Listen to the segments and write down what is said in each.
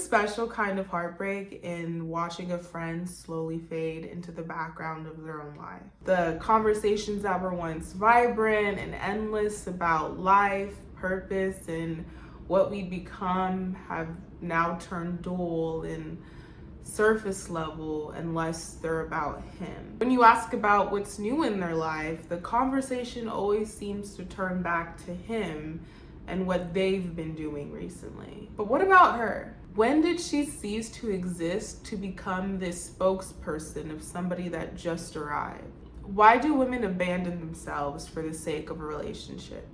special kind of heartbreak in watching a friend slowly fade into the background of their own life. The conversations that were once vibrant and endless about life, purpose, and what we become have now turned dull and surface level unless they're about him. When you ask about what's new in their life, the conversation always seems to turn back to him and what they've been doing recently. But what about her? When did she cease to exist to become this spokesperson of somebody that just arrived? Why do women abandon themselves for the sake of a relationship?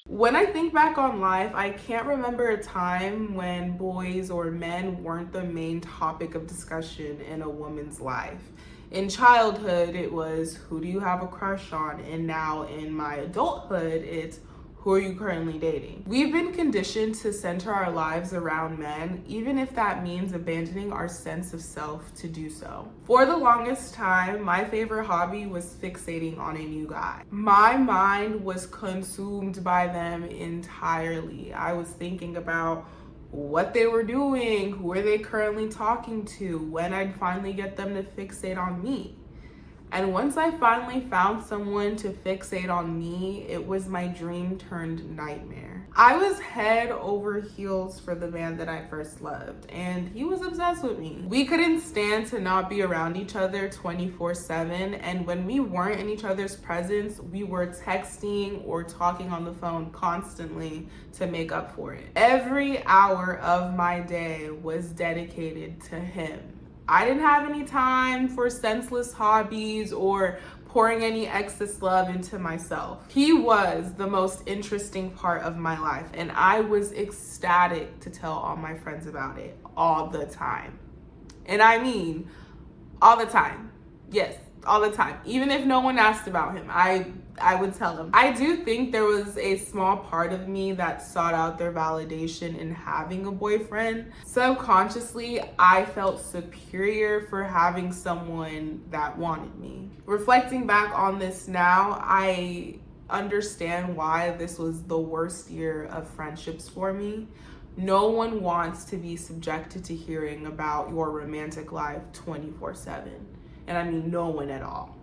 When I think back on life, I can't remember a time when boys or men weren't the main topic of discussion in a woman's life. In childhood, it was, who do you have a crush on? And now in my adulthood, it's, who are you currently dating? We've been conditioned to center our lives around men, even if that means abandoning our sense of self to do so. For the longest time, my favorite hobby was fixating on a new guy. My mind was consumed by them entirely. I was thinking about what they were doing, who are they currently talking to, when I'd finally get them to fixate on me. And once I finally found someone to fixate on me, it was my dream turned nightmare. I was head over heels for the man that I first loved, and he was obsessed with me. We couldn't stand to not be around each other 24/7, and when we weren't in each other's presence, we were texting or talking on the phone constantly to make up for it. Every hour of my day was dedicated to him. I didn't have any time for senseless hobbies or pouring any excess love into myself. He was the most interesting part of my life, and I was ecstatic to tell all my friends about it all the time. And I mean, all the time. Yes, all the time. Even if no one asked about him, I would tell them. I do think there was a small part of me that sought out their validation in having a boyfriend. Subconsciously, I felt superior for having someone that wanted me. Reflecting back on this now, I understand why this was the worst year of friendships for me. No one wants to be subjected to hearing about your romantic life 24/7. And I mean no one at all.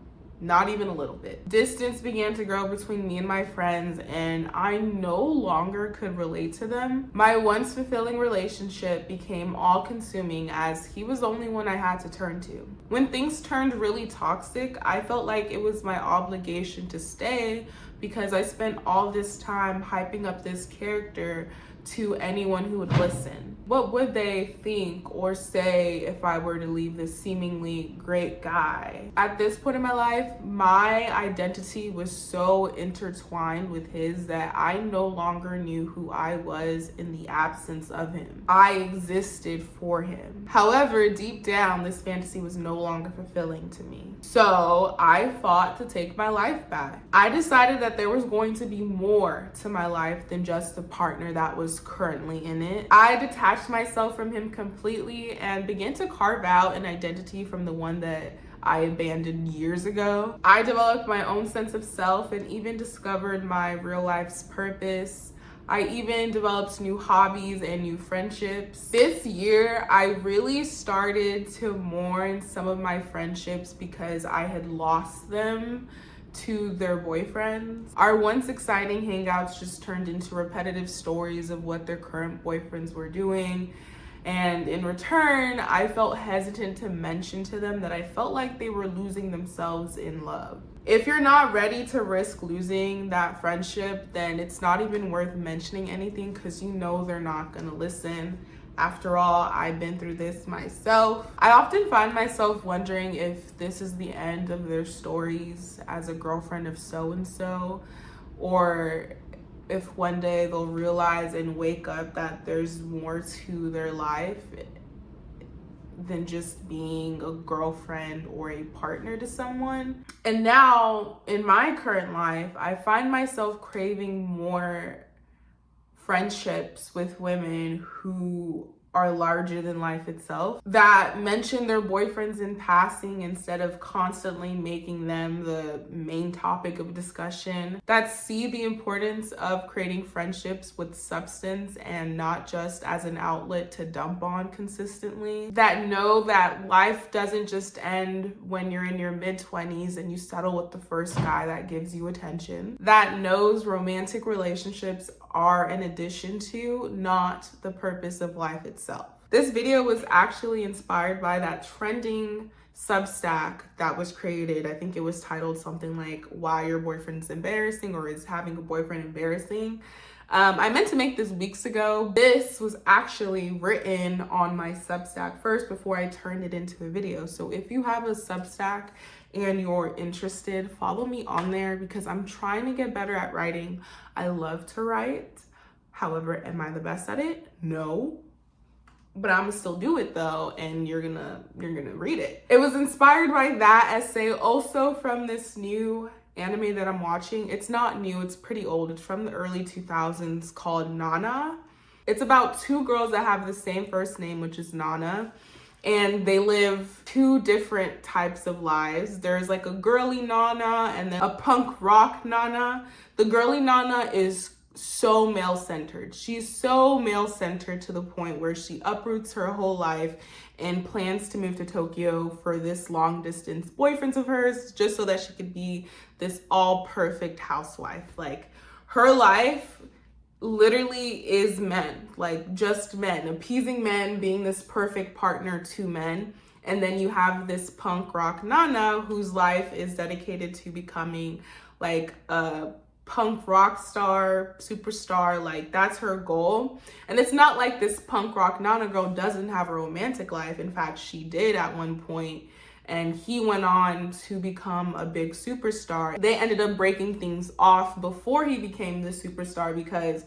Not even a little bit. Distance began to grow between me and my friends, and I no longer could relate to them. My once fulfilling relationship became all-consuming as he was the only one I had to turn to. When things turned really toxic, I felt like it was my obligation to stay because I spent all this time hyping up this character to anyone who would listen. What would they think or say if I were to leave this seemingly great guy? At this point in my life, my identity was so intertwined with his that I no longer knew who I was in the absence of him. I existed for him. However, deep down, this fantasy was no longer fulfilling to me. So I fought to take my life back. I decided that there was going to be more to my life than just the partner that was currently in it. I detached myself from him completely and began to carve out an identity from the one that I abandoned years ago. I developed my own sense of self and even discovered my real life's purpose. I even developed new hobbies and new friendships. This year, I really started to mourn some of my friendships because I had lost them to their boyfriends. Our once exciting hangouts just turned into repetitive stories of what their current boyfriends were doing. And in return, I felt hesitant to mention to them that I felt like they were losing themselves in love. If you're not ready to risk losing that friendship, then it's not even worth mentioning anything because you know they're not gonna listen. After all, I've been through this myself. I often find myself wondering if this is the end of their stories as a girlfriend of so-and-so, or if one day they'll realize and wake up that there's more to their life than just being a girlfriend or a partner to someone. And now, in my current life, I find myself craving more friendships with women who are larger than life itself, that mention their boyfriends in passing instead of constantly making them the main topic of discussion, that see the importance of creating friendships with substance and not just as an outlet to dump on consistently, that know that life doesn't just end when you're in your mid-20s and you settle with the first guy that gives you attention, that knows romantic relationships are an addition to, not the purpose of life itself. This video was actually inspired by that trending Substack that was created. I think it was titled something like "Why Your Boyfriend's Embarrassing" or "Is Having a Boyfriend Embarrassing?" I meant to make this weeks ago. This was actually written on my Substack first before I turned it into a video. So if you have a Substack and you're interested, follow me on there because I'm trying to get better at writing. I love to write. However, am I the best at it? No. But I'm gonna still do it though, and you're gonna read it. It was inspired by that essay, also from this new anime that I'm watching. It's not new, it's pretty old. It's from the early 2000s called Nana. It's about two girls that have the same first name, which is Nana. And they live two different types of lives. There's like a girly Nana and then a punk rock Nana. The girly Nana is so male-centered. She's so male-centered to the point where she uproots her whole life and plans to move to Tokyo for this long-distance boyfriend of hers just so that she could be this all-perfect housewife. Like, her life literally is men, like just men, appeasing men, being this perfect partner to men. And then you have this punk rock Nana whose life is dedicated to becoming like a punk rock star, superstar. Like, that's her goal. And it's not like this punk rock Nana girl doesn't have a romantic life. In fact, she did at one point, and he went on to become a big superstar. They ended up breaking things off before he became the superstar because,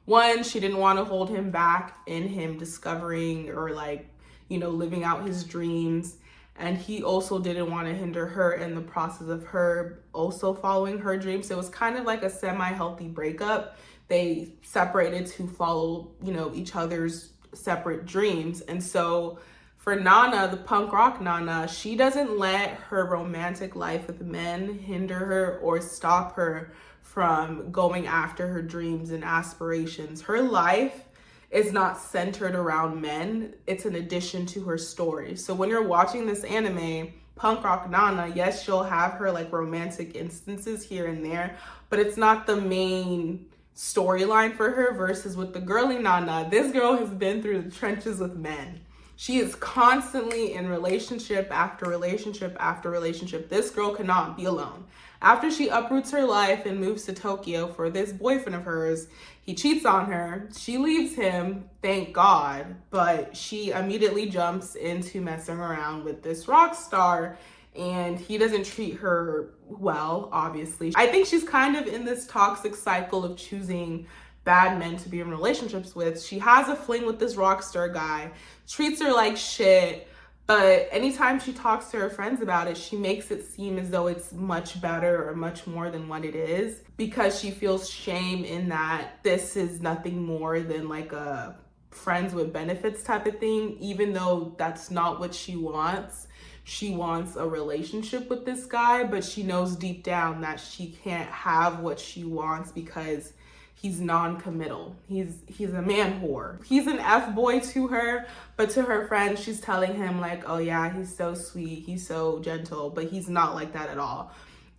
one, she didn't want to hold him back in him discovering or like, you know, living out his dreams. And he also didn't want to hinder her in the process of her also following her dreams. So it was kind of like a semi-healthy breakup. They separated to follow, you know, each other's separate dreams. And so for Nana, the punk rock Nana, she doesn't let her romantic life with men hinder her or stop her from going after her dreams and aspirations. Her life is not centered around men. It's an addition to her story. So when you're watching this anime, punk rock Nana, yes, she'll have her like romantic instances here and there, but it's not the main storyline for her. Versus with the girly Nana, this girl has been through the trenches with men. She is constantly in relationship after relationship after relationship. This girl cannot be alone. After she uproots her life and moves to Tokyo for this boyfriend of hers, he cheats on her. She leaves him, thank God, but she immediately jumps into messing around with this rock star, and he doesn't treat her well, obviously. I think she's kind of in this toxic cycle of choosing bad men to be in relationships with. She has a fling with this rock star guy, treats her like shit, but anytime she talks to her friends about it, she makes it seem as though it's much better or much more than what it is, because she feels shame in that this is nothing more than like a friends with benefits type of thing, even though that's not what she wants. She wants a relationship with this guy, but she knows deep down that she can't have what she wants because he's non-committal. He's a man whore. He's an F-boy to her, but to her friends, she's telling him like, oh yeah, he's so sweet, he's so gentle, but he's not like that at all.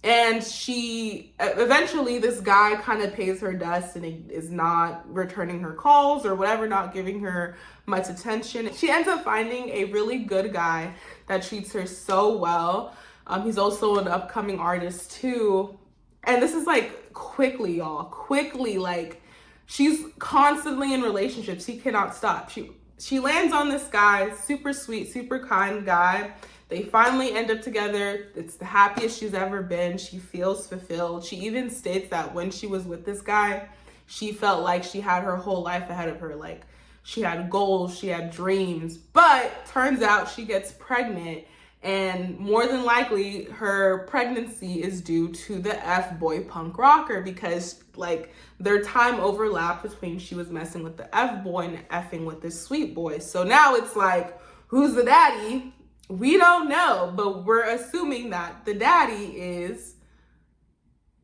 And she, eventually this guy kind of pays her dust and is not returning her calls or whatever, not giving her much attention. She ends up finding a really good guy that treats her so well. He's also an upcoming artist too. And this is like quickly, y'all, quickly, like she's constantly in relationships. He cannot stop. She lands on this guy, super sweet, super kind guy. They finally end up together. It's the happiest she's ever been. She feels fulfilled. She even states that when she was with this guy, she felt like she had her whole life ahead of her. Like, she had goals, she had dreams, but turns out she gets pregnant And more than likely, her pregnancy is due to the F-boy punk rocker because, like, their time overlapped between she was messing with the F-boy and effing with this sweet boy. So now it's like, who's the daddy? We don't know, but we're assuming that the daddy is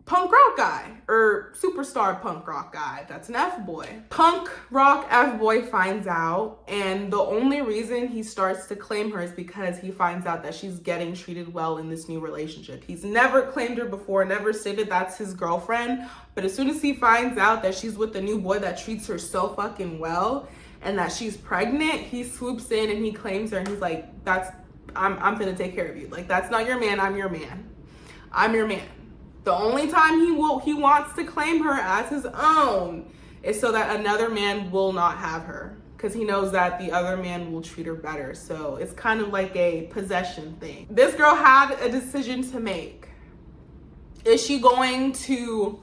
punk rock guy or superstar punk rock guy. That's an F-boy. Punk rock F-boy finds out, and the only reason he starts to claim her is because he finds out that she's getting treated well in this new relationship. He's never claimed her before, never stated that's his girlfriend, but as soon as he finds out that she's with the new boy that treats her so fucking well and that she's pregnant, he swoops in and he claims her, and he's like, I'm gonna take care of you. Like, that's not your man, I'm your man. I'm your man. The only time he wants to claim her as his own is so that another man will not have her, because he knows that the other man will treat her better. So it's kind of like a possession thing. This girl had a decision to make. Is she going to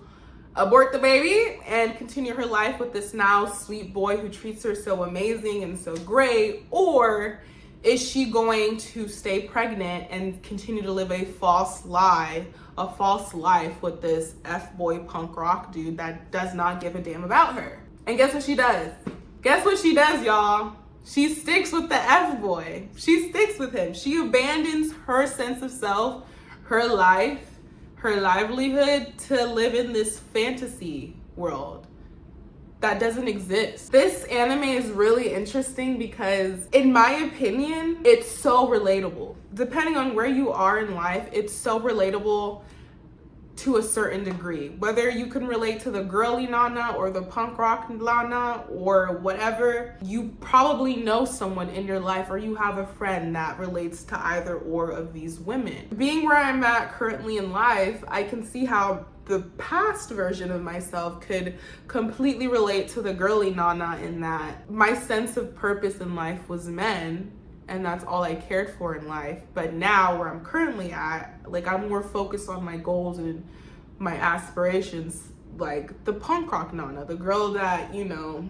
abort the baby and continue her life with this now sweet boy who treats her so amazing and so great, or is she going to stay pregnant and continue to live a false life with this F-boy punk rock dude that does not give a damn about her? And guess what she does? Guess what she does, y'all? She sticks with the F-boy. She sticks with him. She abandons her sense of self, her life, her livelihood to live in this fantasy world that doesn't exist. This anime is really interesting because, in my opinion, it's so relatable. Depending on where you are in life, it's so relatable to a certain degree. Whether you can relate to the girly Nana or the punk rock Lana or whatever, you probably know someone in your life or you have a friend that relates to either or of these women. Being where I'm at currently in life, I can see how the past version of myself could completely relate to the girly Nana in that my sense of purpose in life was men, and that's all I cared for in life. But now where I'm currently at, like, I'm more focused on my goals and my aspirations, like the punk rock Nana, the girl that, you know,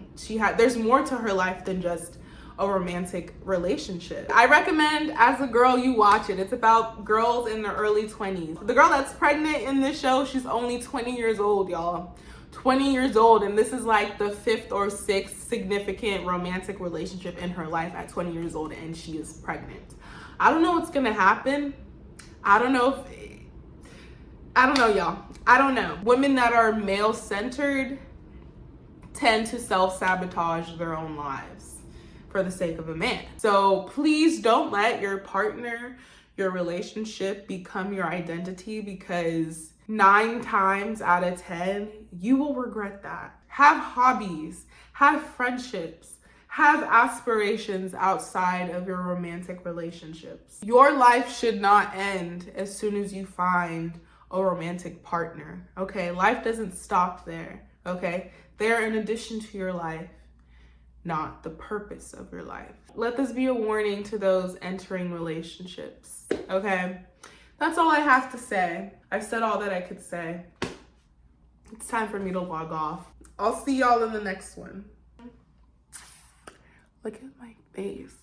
there's more to her life than just a romantic relationship. I recommend, as a girl, you watch it. It's about girls in their early 20s. The girl that's pregnant in this show, she's only 20 years old, y'all. 20 years old, and this is like the 5th or 6th significant romantic relationship in her life at 20 years old, and she is pregnant. I don't know what's gonna happen. I don't know, y'all. I don't know. Women that are male-centered tend to self-sabotage their own lives for the sake of a man. So please don't let your partner, your relationship become your identity, because 9 times out of 10, you will regret that. Have hobbies, have friendships, have aspirations outside of your romantic relationships. Your life should not end as soon as you find a romantic partner, okay? Life doesn't stop there, okay? They're an addition to your life, not the purpose of your life. Let this be a warning to those entering relationships, okay? That's all I have to say. I've said all that I could say. It's time for me to log off. I'll see y'all in the next one. Look at my face.